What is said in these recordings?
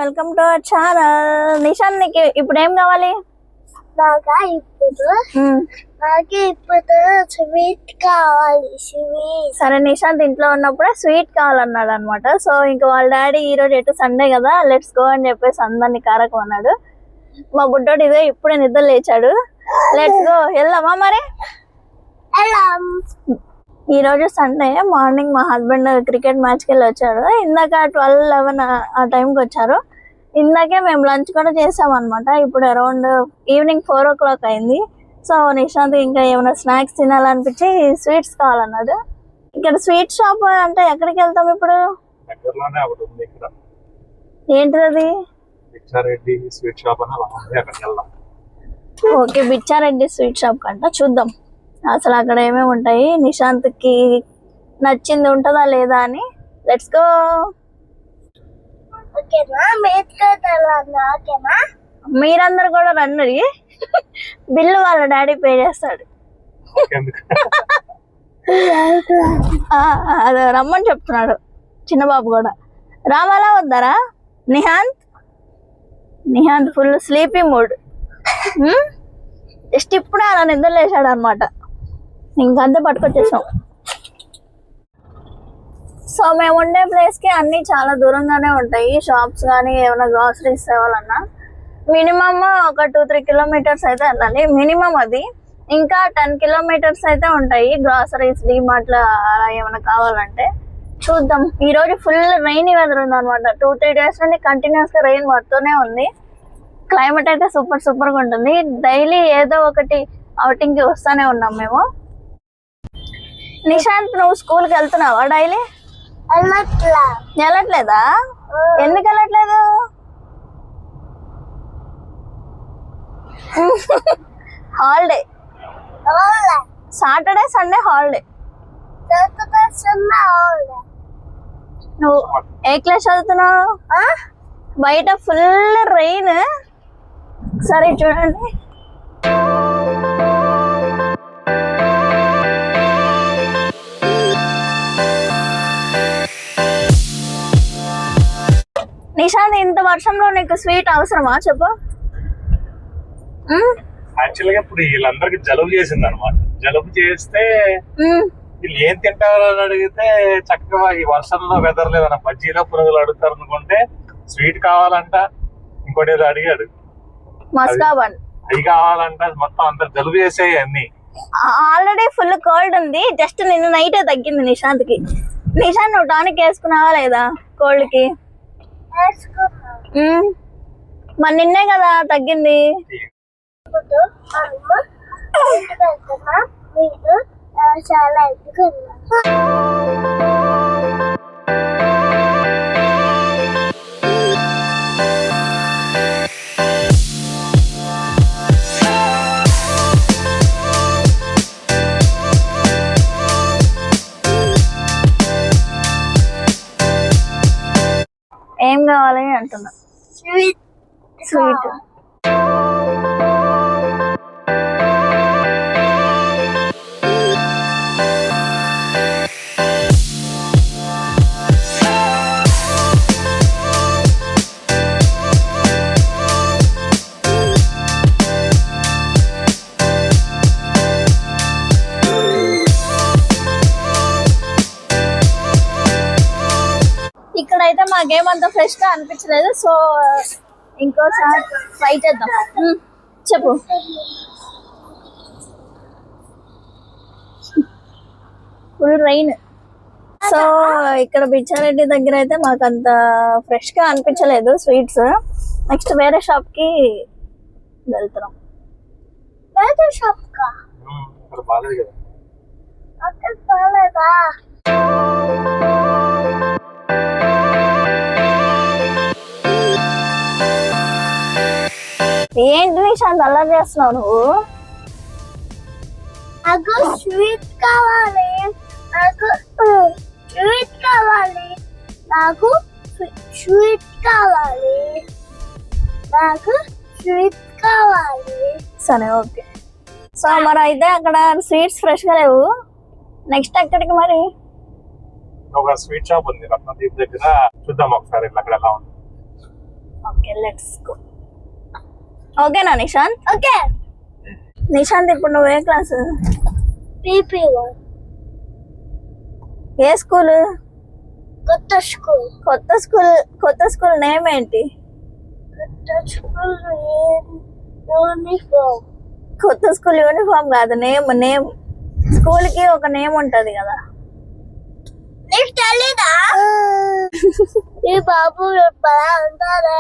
Welcome to our channel. నిషాన్ నీకు ఇప్పుడు ఏం కావాలి? నాకు ఇప్పుడు స్వీట్ కావాలి. సరే, నిషాంత్ ఇంట్లో ఉన్నప్పుడే స్వీట్ కావాలన్నాడు అనమాట. సో ఇంకా వాళ్ళ డాడీ ఈ రోజు ఎటు సండే కదా, లెట్స్ గో అని చెప్పేసి అందరినీ కారకం అన్నాడు. మా బుడ్డోడు ఇదే ఇప్పుడే నిద్ర లేచాడు. లెట్స్ గో, వెళ్దామా మరి? ఈ రోజు సండే మార్నింగ్ మా హస్బెండ్ క్రికెట్ మ్యాచ్కి వెళ్ళి వచ్చాడు. ఇందాక 12-11 ఆ టైంకి వచ్చారు. ఇందాకే మేము లంచ్ కూడా చేసాం అనమాట. ఇప్పుడు అరౌండ్ ఈవినింగ్ 4 o'clock అయింది. సో నిశాంత్ ఇంకా ఏమైనా స్నాక్స్ తినాలనిపించి స్వీట్స్ కావాలన్నాడు. ఇక్కడ స్వీట్ షాప్ అంటే ఎక్కడికి వెళ్తాం ఇప్పుడు? ఏంటిది అది? బిచ్చారెడ్డి స్వీట్ షాప్ అని అక్కడికి వెళ్దాం. ఓకే, బిచ్చారెడ్డి స్వీట్ షాప్ కంట చూద్దాం అసలు అక్కడ ఏమేమి ఉంటాయి, నిశాంత్కి నచ్చింది ఉంటుందా లేదా అని. Let's go. మీరందరు కూడా రండి, బిల్లు వాళ్ళ డాడీ పే చేస్తాడు. అదే రమ్మని చెప్తున్నాడు చిన్నబాబు కూడా. రావాలా వద్దారా? Nihanth full sleepy mood. Just ఇప్పుడే అలా నిద్ర లేచాడు అనమాట. ఇంకంతే పట్టుకొచ్చేసాం. సో మేము ఉండే ప్లేస్కి అన్నీ చాలా దూరంగానే ఉంటాయి. షాప్స్ కానీ ఏమైనా గ్రాసరీస్ తేవాలన్నా మినిమమ్ ఒక 2-3 kilometers అయితే వెళ్ళాలి మినిమం. అది ఇంకా 10 kilometers అయితే ఉంటాయి గ్రాసరీస్, డిమార్ట్లో అలా ఏమైనా కావాలంటే. చూద్దాం. ఈరోజు ఫుల్ రైనీ వెదర్ ఉంది అనమాట. 2-3 days నుండి కంటిన్యూస్గా రెయిన్ పడుతూనే ఉంది. క్లైమేట్ అయితే సూపర్గా ఉంటుంది. డైలీ ఏదో ఒకటి అవుటింగ్కి వస్తూనే ఉన్నాం మేము. నిశాంత్, నువ్వు స్కూల్కి వెళ్తున్నావా డైలీ? వెళ్ళట్లేదా? ఎందుకు వెళ్ళట్లేదు? Holiday, Saturday Sunday holiday. నువ్వు ఏ క్లాస్ చదువుతున్నావు? బయట ఫుల్ రెయిన్. సరే చూడండి. నిషాద్, ఇంత వర్షంలో నీకు స్వీట్ అవసరమా చెప్పు? యాక్చువల్గా ఇప్పుడు వీళ్ళందరికి జలుబు చేసింది అనమాట. జలుబు చేస్తే వీళ్ళు ఏం తింటారో అని అడిగితే చక్కగా ఈ వర్షంలో వెదర్ లేదన్న బజ్జీలో పునుగులు అడుగుతారు అనుకుంటే స్వీట్ కావాలంట. ఇంకోటి ఏదో అడిగాడు, మస్కాబన్ అవి కావాలంట. మొత్తం అందరు జలుబు చేసాయి అన్ని. ఆల్రెడీ ఫుల్ కోల్డ్ ఉంది. జస్ట్ నిన్న నైటే తగ్గింది నిశాంత్కి. నిశాంత్, నువ్వు టానిక్ వేసుకున్నావా లేదా కోల్డ్ కి? మరి నిన్నే కదా తగ్గింది. ఏం కావాలి అంటున్నా? స్వీట్. ఇక్కడైతే మాకేమంత ఫ్రెష్ గా అనిపించలేదు. సో ఇంకోసారి ట్రై చేద్దాం. చెప్పు. Full rain. సో ఇక్కడ బిచ్చారెడ్డి దగ్గర అయితే మాకు అంత ఫ్రెష్ గా అనిపించలేదు స్వీట్స్. నెక్స్ట్ వేరే షాప్ కి వెళ్తున్నాం. వేరే షాప్ కా? ఏంటి నిశాంత్ అల్లరి చేస్తున్నావు నువ్వు? నాకు స్వీట్ కావాలి. నాకు స్వీట్ కావాలి. నాకు స్వీట్ కావాలి. నాకు స్వీట్ కావాలి. సరే, ఓకే. సో మరి అయితే అక్కడ స్వీట్స్ ఫ్రెష్ గా లేవు. నెక్స్ట్ ఎక్కడికి మరి? ఒక స్వీట్ షాప్ ఉంది రత్నదీప్ దగ్గర, చూద్దాం ఒకసారి అక్కడ ఎలా ఉంది. Okay let's go. ఓకేనా నిశాంత్? ఓకే. నిశాంత్ ఇప్పుడు నువ్వు ఏ క్లాస్? PP1 ఏ స్కూల్? కొత్త స్కూల్. కొత్త స్కూల్ నేమ్ ఏంటి? కొత్త స్కూల్ యూనిఫామ్. కొత్త స్కూల్ యూనిఫామ్ కాదు, నేమ్ స్కూల్ కి ఒక నేమ్ ఉంటది కదా. నీకు తెలీదా? ఈ బాబు ఎప్పుడా ఉంటారా?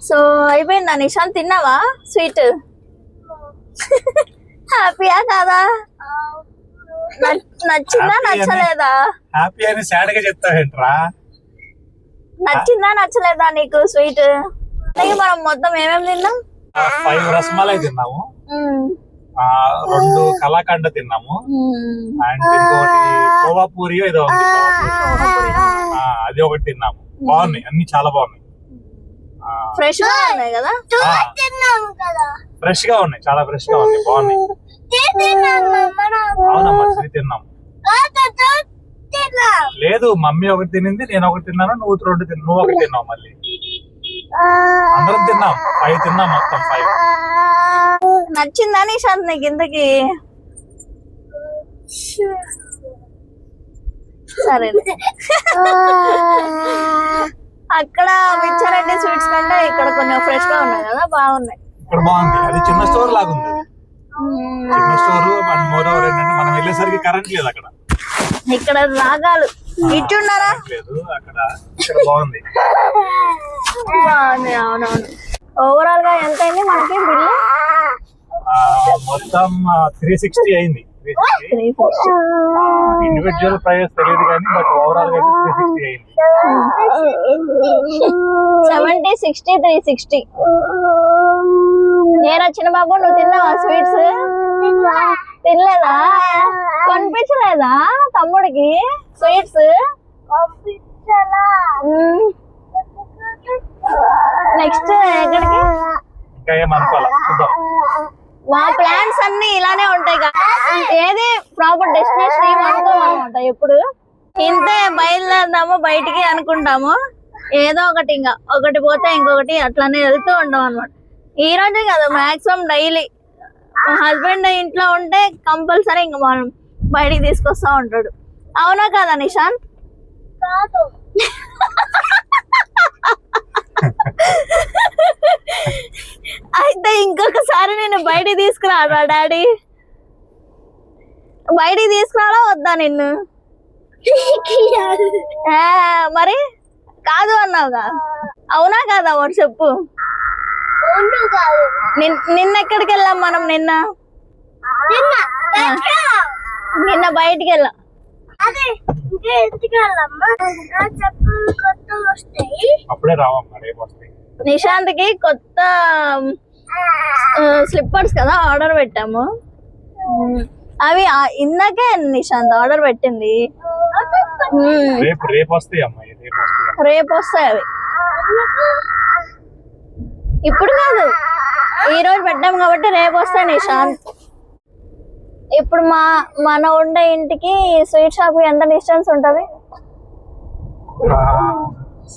సో అయిపోయిందా నిశాంత్? తిన్నావా స్వీట్? హ్యాపీయా కాదా? నచ్చిందా నచ్చలేదా? హ్యాపీ అని సాడ్ గా చెప్తావేంట్రా? నచ్చిందా నచ్చలేదా నీకు స్వీట్? మనం మొత్తం ఏమేమి తిన్నాం? 5 రసమలై తిన్నాము, 2 కలాకండ తిన్నాము, అండ్ ఇంకోటి కోవా పూరి ఏదో ఉంది, అది ఒకటి తిన్నాము. బాగున్నాయి, అన్ని చాలా బాగున్నాయి. ఫ్రెష్ గా ఉన్నాయి కదా? తిన్నాము కదా. ఫ్రెష్ గా ఉన్నాయి, చాలా ఫ్రెష్ గా ఉన్నాయి, బాగున్నాయి. అవునమ్మా, తిన్నాం. లేదు, మమ్మీ ఒకటి తినింది, నేను ఒకటి తిన్నాను, నువ్వు 2 తిన్నావు, నువ్వు ఒకటి తిన్నావు. మళ్ళీ అందరం తిన్నాం, 5 తిన్నాం, మొత్తం 5. నచ్చిందా నిశాంత్ నీకు ఇంతకి? సరే, అక్కడ మిచ్చారెడ్డి స్వీట్స్ కంటే ఇక్కడ కొంచెం ఫ్రెష్ గా ఉన్నాయి కదా, బాగున్నాయి. ఇక్కడ బాగుంది, అది చిన్న స్టోర్ లాగా ఉంది. చిన్న స్టోర్, మోరవర్ ఏంటంటే మనం వెళ్ళేసరికి కరెంట్ లేదు అక్కడ. ఇక్కడ రాగాలు ఇచ్చున్నారా? లేదు అక్కడ, ఇక్కడ బాగుంది. బాగుంది, అవునవును. ఓవరాల్ గా ఎంత అయింది మనకి బిల్లు? మొత్తం 360 అయింది. 340. ఇండివిజువల్ ప్రైస్ తెలియదు కానీ బట్ ఓవరాల్ గా 360 అయింది. 70, 60, 360. నేను చిన్న బాబు, నువ్వు తిన్నావా స్వీట్స్? తినలేదా? కొనిపించలేదా తమ్ముడికి స్వీట్స్? నెక్స్ట్ ఎక్కడికి? ఇంకా ఏమనుకోవాలా, చూద్దాం. మా ప్లాన్స్ అన్ని ఇలానే ఉంటాయి కదా, ఏది ప్రాపర్ డెస్టినేషన్ ఏమనుకోవాలన్నమాట. ఎప్పుడు ఇంతే, బయలుదేరదాము బయటికి అనుకుంటాము, ఏదో ఒకటి ఇంకా ఒకటి పోతే ఇంకొకటి అట్లానే వెళ్తూ ఉంటాం అనమాట. ఈ రోజు కదా మాక్సిమం డైలీ మా హస్బెండ్ ఇంట్లో ఉంటే కంపల్సరీ ఇంకా మనం బయటికి తీసుకొస్తా ఉంటాడు. అవునా కదా నిశాంత్? కాదు. అయితే ఇంకొకసారి నేను బయటికి తీసుకురాడా డాడీ? బయటికి తీసుకురాలా వద్దా నిన్ను? మరి కాదు అన్నావుగా, అవునా కాదా? వాడు చెప్పు. నిన్న ఎక్కడికి వెళ్ళాం మనం? నిన్న బయటికి వెళ్ళాం. అప్పుడే రావమ్మా, రేపు వస్తాయి. నిశాంత్ కి కొత్త స్లిప్పర్స్ కదా ఆర్డర్ పెట్టాము. అవి ఇందాకే నిశాంత్ ఆర్డర్ పెట్టింది. రేపు వస్తాయి అమ్మాయి, రేపు వస్తాయి అవి. ఇప్పుడు కాదు, ఈ రోజు పెట్టాము కాబట్టి రేపు వస్తాయి నిశాంత్. ఇప్పుడు మన ఉండే ఇంటికి స్వీట్ షాప్ ఎంత డిస్టెన్స్ ఉంటది?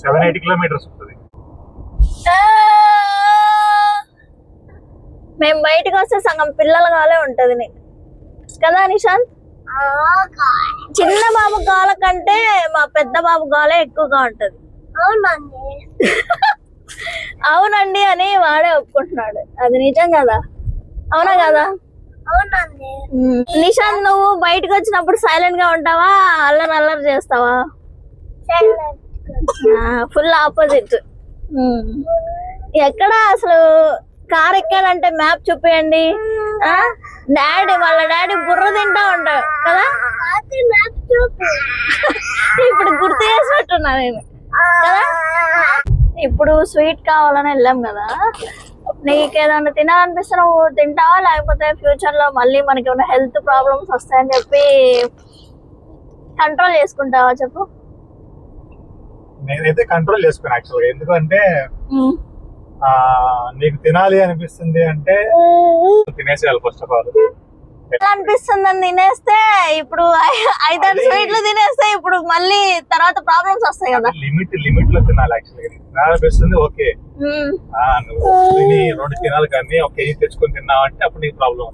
7-8 కిలోమీటర్స్ ఉంటుంది. మేము బయటకు వస్తే సగం పిల్లల గాలే ఉంటది నీకు కదా నిశాంత్? చిన్న బాబు గాల కంటే మా పెద్ద బాబు గాలే ఎక్కువగా ఉంటది. అవునండి. అవునండి అని వాడే ఒప్పుకుంటున్నాడు. అది నిజం కదా? అవునా కదా? అవునండి. నిశాంత్ నువ్వు బయటకు వచ్చినప్పుడు సైలెంట్ గా ఉంటావా, అల్లరి చేస్తావా? Full opposite. ఎక్కడ అసలు కార్ ఎక్కాడంటే మ్యాప్ చూపియండి. వాళ్ళ డాడీ బుర్ర తింటా ఉంటాడు కదా? ఇప్పుడు గుర్తు చేసినట్టున్నా నేను కదా. ఇప్పుడు స్వీట్ కావాలని వెళ్ళాం కదా, నీకేదన్నా తినాలనిపిస్తే నువ్వు తింటావా, లేకపోతే ఫ్యూచర్ లో మళ్ళీ మనకి ఏమైనా హెల్త్ ప్రాబ్లమ్స్ వస్తాయని చెప్పి కంట్రోల్ చేసుకుంటావా చెప్పు? నేనైతే కంట్రోల్ చేసుకున్నా యాక్చువల్గా. ఎందుకంటే నీకు తినాలి అనిపిస్తుంది అంటే తినేసేయాలి ఫస్ట్ ఆఫ్ ఆల్. అనిపిస్తుంది అని తినేస్తే ఇప్పుడు 5-6 స్వీట్లు తినేస్తే ఇప్పుడు మళ్ళీ తర్వాత ప్రాబ్లమ్స్ వస్తాయి కదా. లిమిట్ లో తినాలి యాక్చువల్గా. తినాలనిపిస్తుంది ఓకే, నువ్వు తిని 2 తినాలి, కానీ 1 కేజీ తెచ్చుకొని తిన్నావంటే అప్పుడు నీకు ప్రాబ్లం.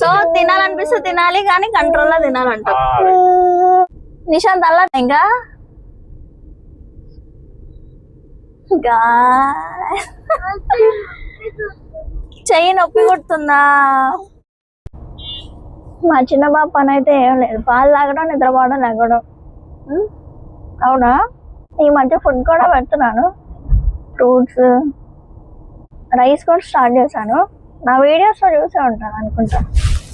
సో తినాలనిపిస్తే తినాలి, కానీ కంట్రోల్ లో తినాలంట. నిశాంత్ అలా ఇంకా చెయ్యి నొప్పి కొడుతుందా? మా చిన్న బాబు పని అయితే ఏం లేదు, పాలు తాగడం, నిద్రపోవడం, లేగడం. అవునా? ఈ మధ్య ఫుడ్ కూడా పెడుతున్నాను, ఫ్రూట్స్, రైస్ కూడా స్టార్ట్ చేశాను. నా వీడియోస్ లో చూసే ఉంటాను అనుకుంటా.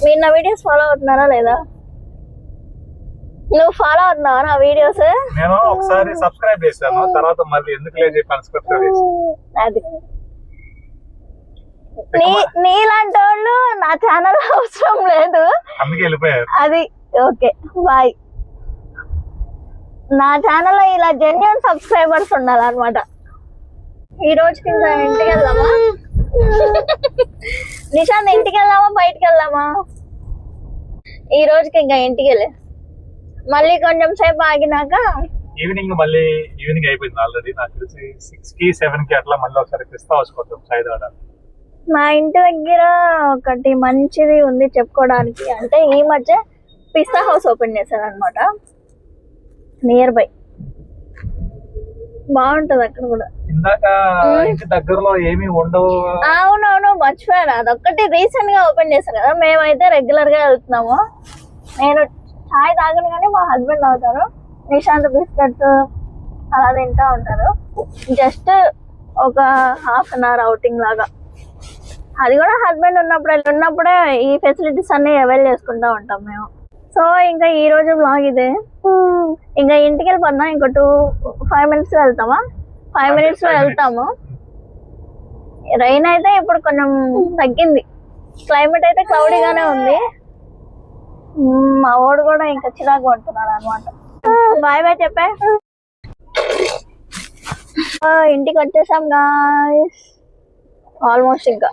మీరు నా వీడియోస్ ఫాలో అవుతున్నారా లేదా? నువ్వు ఫాలో అవుతున్నావా నా వీడియోస్? నేను ఒకసారి సబ్స్క్రైబ్ చేశాను, తర్వాత మళ్ళీ ఎందుకు లేదు చెప్పి అన్సబ్స్క్రైబ్ చేశాను. అది నీలాంటి వాళ్ళు నా ఛానల్ అవసరం లేదు, అందుకే వెళ్ళిపోయారు. అది ఓకే బాయ్. నా ఛానల్ లో ఇలా జెన్యూన్ సబ్స్క్రైబర్స్ ఉండాలన్నమాట. ఈ రోజుకి ఇంకా ఇంటికి వెళ్దామా? నిశాంత్ ఇంటికి వెళ్దామా బయటికి వెళ్దామా? ఈ రోజుకి ఇంకా ఇంటికి వెళ్ళే, మళ్ళీ కొంచెం సేపు ఆగినాక ఈవినింగ్ అయిపోయింది ఆల్రెడీ. నాకు తెలిసి 6కి 7కి అట్లా మళ్ళీ ఒకసారి పిస్తా వచ్చుకోవద్దాం సైదాడ. మా ఇంటి దగ్గర ఒకటి మంచిది ఉంది చెప్పుకోవడానికి, అంటే ఈ మధ్య పిస్తా హౌస్ ఓపెన్ చేశారు అనమాట, నియర్ బై. బాగుంటది అక్కడ కూడా. ఇందాక ఇంటి దగ్గరలో ఏమీ ఉండవు. అవునవును మర్చిపోయాను, అదొక్కటి రీసెంట్ గా ఓపెన్ చేశారు కదా. మేమైతే రెగ్యులర్ గా వెళ్తున్నాము. నేను చాయ్ తాగను కానీ మా హస్బెండ్ తాగుతారు. నిశాంత్ బిస్కెట్స్ అలా తింటా ఉంటారు. జస్ట్ ఒక ½ అన్ అవర్ అవుటింగ్ లాగా. అది కూడా హస్బెండ్ ఉన్నప్పుడే ఈ ఫెసిలిటీస్ అన్ని అవైల్ చేసుకుంటా ఉంటాం మేము. సో ఇంకా ఈ రోజు బ్లాగ్ ఇదే. ఇంకా ఇంటికి వెళ్ళిపోతున్నా, ఇంకో 5 minutes లో వెళ్తామా? 5 minutes లో వెళ్తాము. రైన్ అయితే ఇప్పుడు కొంచెం తగ్గింది, క్లైమేట్ అయితే క్లౌడీగానే ఉంది. మా వాడు కూడా ఇంకా చిరాకు పడుతున్నాడు అనమాట. బాయ్ బాయ్ చెప్పే. ఇంటికి వచ్చేసాం గాయ్స్, ఆల్మోస్ట్. ఇంకా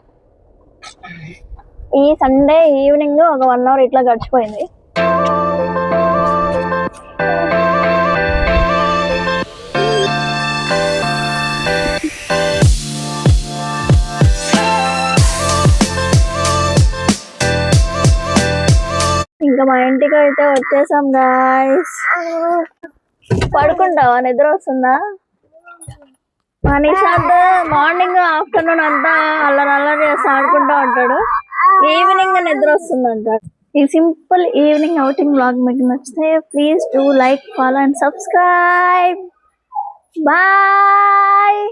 ఈ సండే ఈవినింగ్ ఒక 1 hour ఇట్లా గడిచిపోయింది. ఇంకా మా ఇంటికి అయితే వచ్చేసాం గాయ్స్. పడుకుంటావా? నిద్ర వస్తుందా? మా నిశాంత్ మార్నింగ్ ఆఫ్టర్నూన్ అంతా అల్లరి చేసి ఆడుకుంటా ఉంటాడు, ఈవినింగ్ నిద్ర వస్తుంది అంటాడు. ఈ సింపుల్ ఈవినింగ్ అవుటింగ్ బ్లాగ్ మీకు నచ్చితే please do like, follow and subscribe. Bye.